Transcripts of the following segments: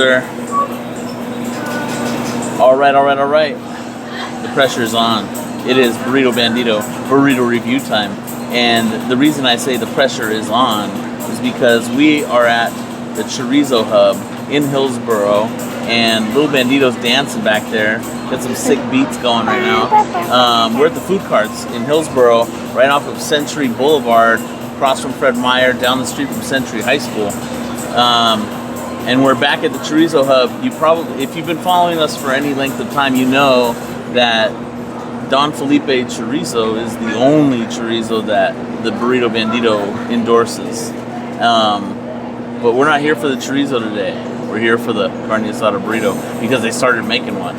Sir. All right. The pressure is on. It is Burrito Bandito, burrito review time. And the reason I say the pressure is on is because we are at the Chorizo Hub in Hillsboro, and Little Bandito's dancing back there. Got some sick beats going right now. We're at the food carts in Hillsboro, right off of Century Boulevard, across from Fred Meyer, down the street from Century High School. And we're back at the Chorizo Hub. You probably, if you've been following us for any length of time, you know that Don Felipe Chorizo is the only chorizo that the Burrito Bandito endorses. But we're not here for the chorizo today. We're here for the carne asada burrito because they started making one.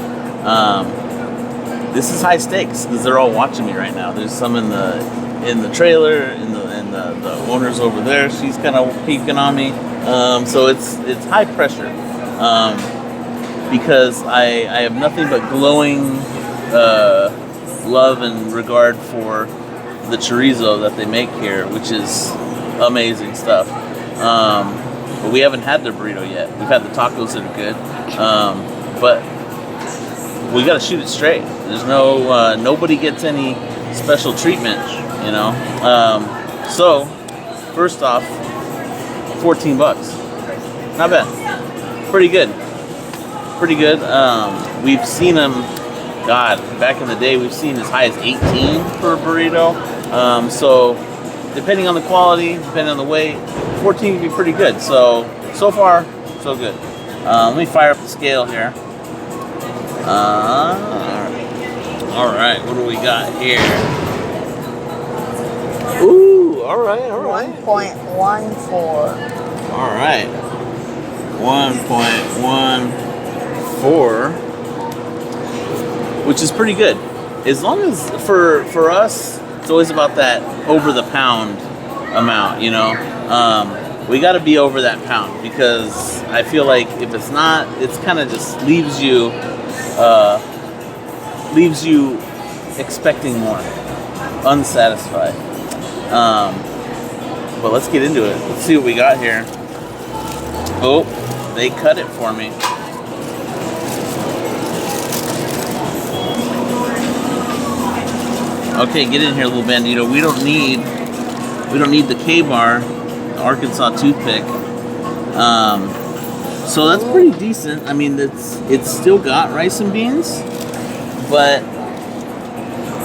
This is high stakes because they're all watching me right now. There's some in the trailer, and the owner's over there. She's kind of peeking on me. So it's high pressure because I have nothing but glowing love and regard for the chorizo that they make here, which is amazing stuff. But we haven't had their burrito yet. We've had the tacos that are good, but we got to shoot it straight. There's nobody gets any special treatment, you know. So first off, $14. Not bad. Pretty good. We've seen them, God, back in the day, we've seen as high as 18 for a burrito. So depending on the quality, depending on the weight, 14 would be pretty good. So far, so good. Let me fire up the scale here. All right, what do we got here? Ooh, all right. 1.14. All right, 1.14, which is pretty good. As long as for us, it's always about that over the pound amount, you know. We got to be over that pound because I feel like if it's not, it's kind of just leaves you expecting more, unsatisfied. But let's get into it. Let's see what we got here. Oh, they cut it for me. Okay, get in here, Little Bandito. We don't need the K-bar, the Arkansas toothpick. So that's pretty decent. I mean, it's still got rice and beans, but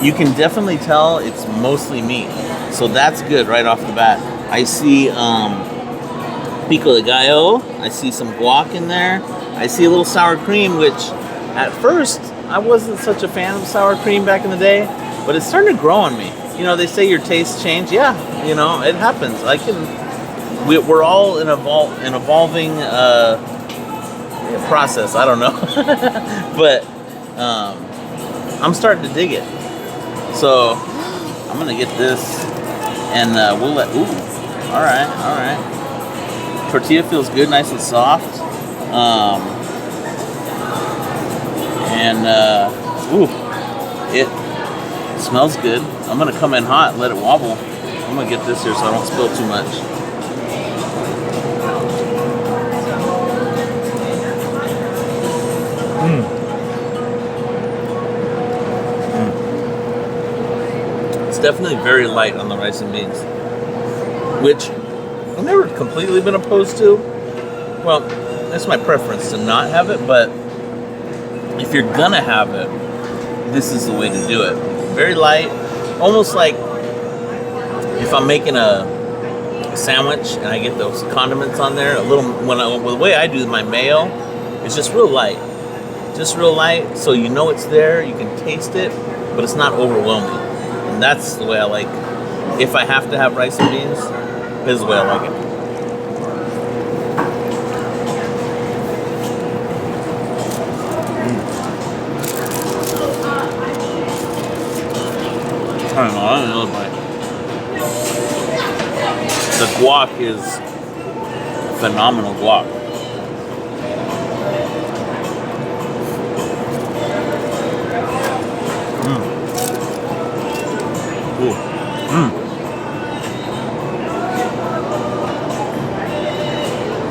you can definitely tell it's mostly meat. So that's good right off the bat. I see pico de gallo. I see some guac in there. I see a little sour cream, which at first I wasn't such a fan of sour cream back in the day, but it's starting to grow on me. You know, they say your tastes change. Yeah, you know, it happens. We're all in an evolving process. I don't know, but I'm starting to dig it. So I'm gonna get this, and we'll let. Ooh, all right. Tortilla feels good, nice and soft. It smells good. I'm gonna come in hot and let it wobble. I'm gonna get this here so I don't spill too much. It's definitely very light on the rice and beans, which I've never completely been opposed to. Well, that's my preference to not have it, but if you're gonna have it, this is the way to do it. Very light, almost like if I'm making a sandwich and I get those condiments on there. A little the way I do my mayo, it's just real light, so you know it's there. You can taste it, but it's not overwhelming. And that's the way I like. If I have to have rice and beans, this is the way I like it. I don't know another bite. The guac is phenomenal guac.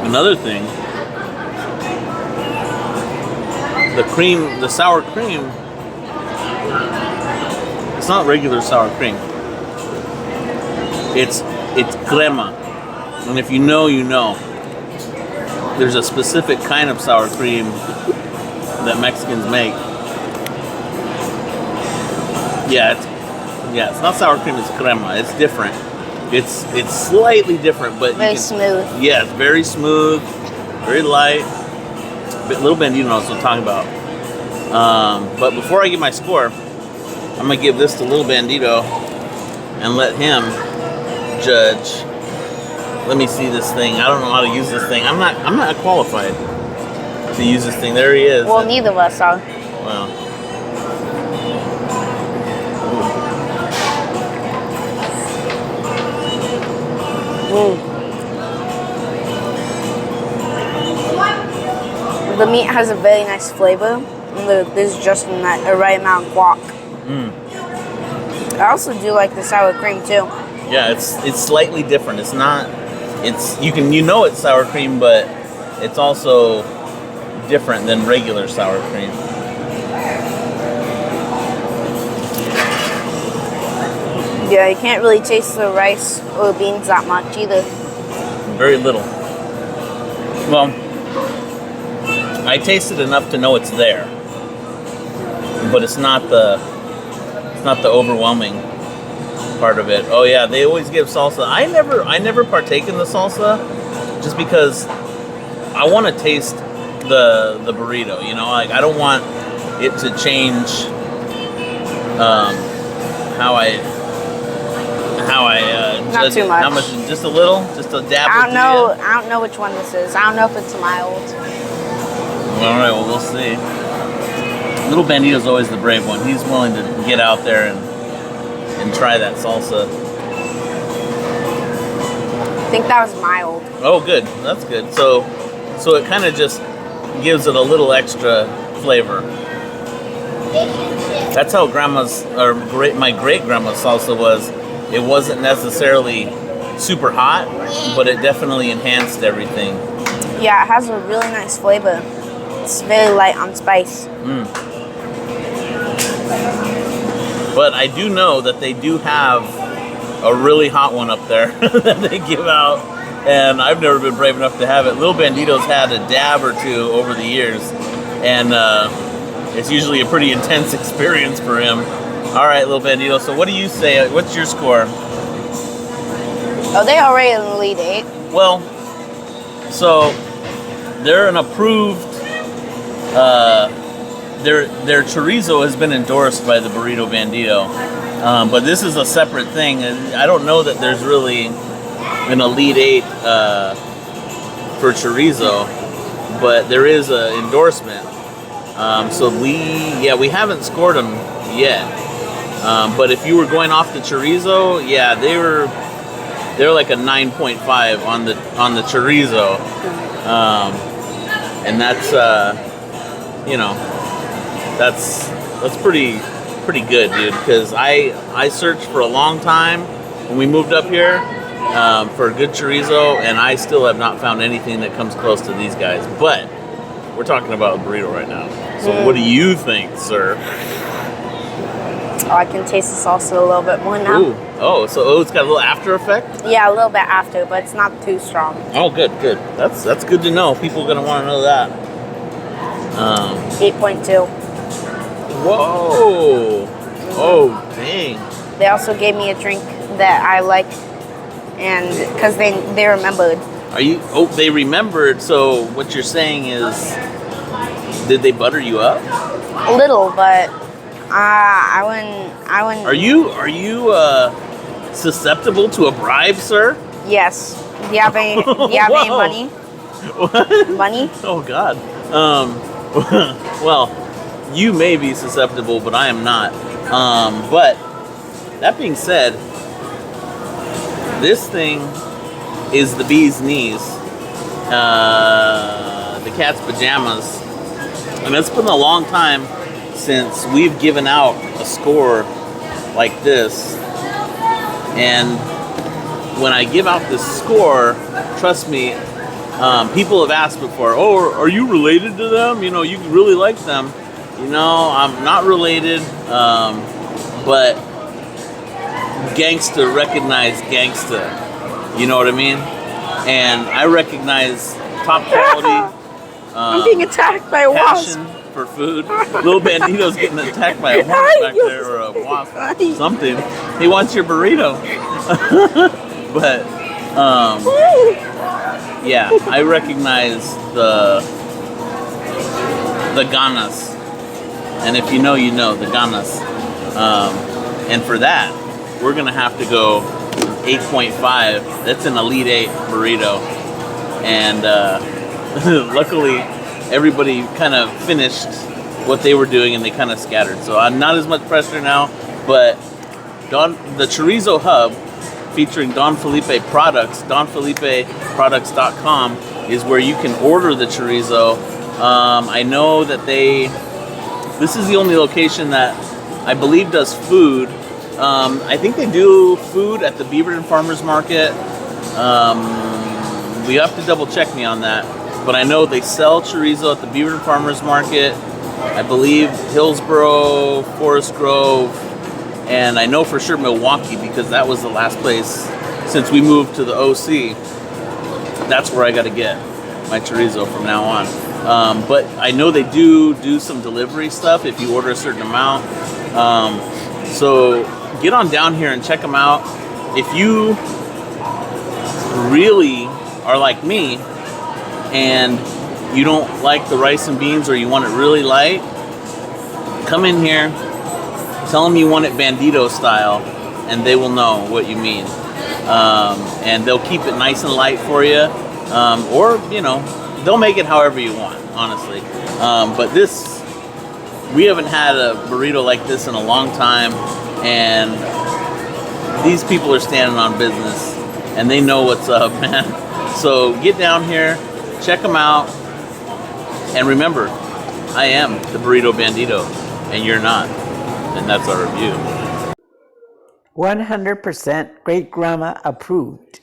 Another thing the sour cream, it's not regular sour cream. It's crema. And if you know, you know. There's a specific kind of sour cream that Mexicans make. It's not sour cream, it's crema. It's different. It's slightly different, but very smooth. Yeah, it's very smooth, very light. Little Bandito knows what I'm talking about. But before I give my score, I'm gonna give this to Little Bandito and let him judge. Let me see this thing. I don't know how to use this thing. I'm not qualified to use this thing. There he is. Well, neither of us are. Well. The meat has a very nice flavor, and there's just a right amount of guac. I also do like the sour cream too. Yeah, it's slightly different. It's not. You know it's sour cream, but it's also different than regular sour cream. Yeah, you can't really taste the rice or beans that much either. Very little. Well, I tasted enough to know it's there, but it's not the overwhelming part of it. Oh yeah, they always give salsa. I never partake in the salsa, just because I want to taste the burrito. You know, like I don't want it to change how I not judge too it. much. How much? Just a little, just a dab. I don't know which one this is. I don't know if it's mild. All right, well we'll see. Little Bandito's always the brave one. He's willing to get out there and try that salsa. I think that was mild. Oh, good. That's good. So it kind of just gives it a little extra flavor. That's how my great grandma's salsa was. It wasn't necessarily super hot, but it definitely enhanced everything. Yeah, it has a really nice flavor. It's very light on spice. But I do know that they do have a really hot one up there that they give out, and I've never been brave enough to have it. Little Bandito's had a dab or two over the years, and it's usually a pretty intense experience for him. All right, Little Bandito, so what do you say? What's your score? Oh, they already in the lead 8. Well, so they're an approved, their chorizo has been endorsed by the Burrito Bandito, but this is a separate thing. I don't know that there's really an Elite 8 for chorizo, but there is an endorsement. So we haven't scored them yet. But if you were going off the chorizo, yeah, they're like a 9.5 on the chorizo, and that's that's pretty good, dude. Because I searched for a long time when we moved up here for a good chorizo, and I still have not found anything that comes close to these guys. But we're talking about a burrito right now. So what do you think, sir? Oh, I can taste the salsa a little bit more now. Ooh. So it's got a little after effect? Yeah, a little bit after, but it's not too strong. Oh, good. That's good to know. People are going to want to know that. 8.2. Whoa. Oh, dang. They also gave me a drink that I like, and because they remembered. They remembered, so what you're saying is, did they butter you up? A little, but I wouldn't. Are you susceptible to a bribe, sir? Yes. Do you have any money? What? Money? Oh God. Well, you may be susceptible, but I am not. But that being said, this thing is the bee's knees, the cat's pajamas, and it's been a long time since we've given out a score like this. And when I give out this score, trust me, People have asked before, oh, are you related to them? You know, you really like them. You know, I'm not related, but gangsta recognize gangsta. You know what I mean? And I recognize top quality. I'm being attacked by a wasp. Passion for food. Little Bandito's getting attacked by a wasp back there, or a wasp, something. He wants your burrito. But yeah, I recognize the ganas, and if you know, you know the ganas. And for that, we're gonna have to go 8.5. That's an Elite 8 burrito, and luckily everybody kind of finished what they were doing and they kind of scattered. So I'm not as much pressure now, but the Chorizo Hub featuring Don Felipe products, donfelipeproducts.com is where you can order the chorizo. I know that this is the only location that I believe does food. I think they do food at the Beaverton Farmers Market. We have to double check me on that. But I know they sell chorizo at the Beaverton Farmers Market. I believe Hillsboro, Forest Grove, and I know for sure Milwaukee, because that was the last place since we moved to the OC. That's where I got to get my chorizo from now on. But I know they do some delivery stuff if you order a certain amount. So get on down here and check them out. If you really are like me and you don't like the rice and beans, or you want it really light, come in here, tell them you want it Bandito style, and they will know what you mean. And they'll keep it nice and light for you. Or, you know, they'll make it however you want, honestly. But we haven't had a burrito like this in a long time, and these people are standing on business, and they know what's up, man. So get down here, check them out, and remember, I am the Burrito Bandito, and you're not. And that's our review. 100% great grandma approved.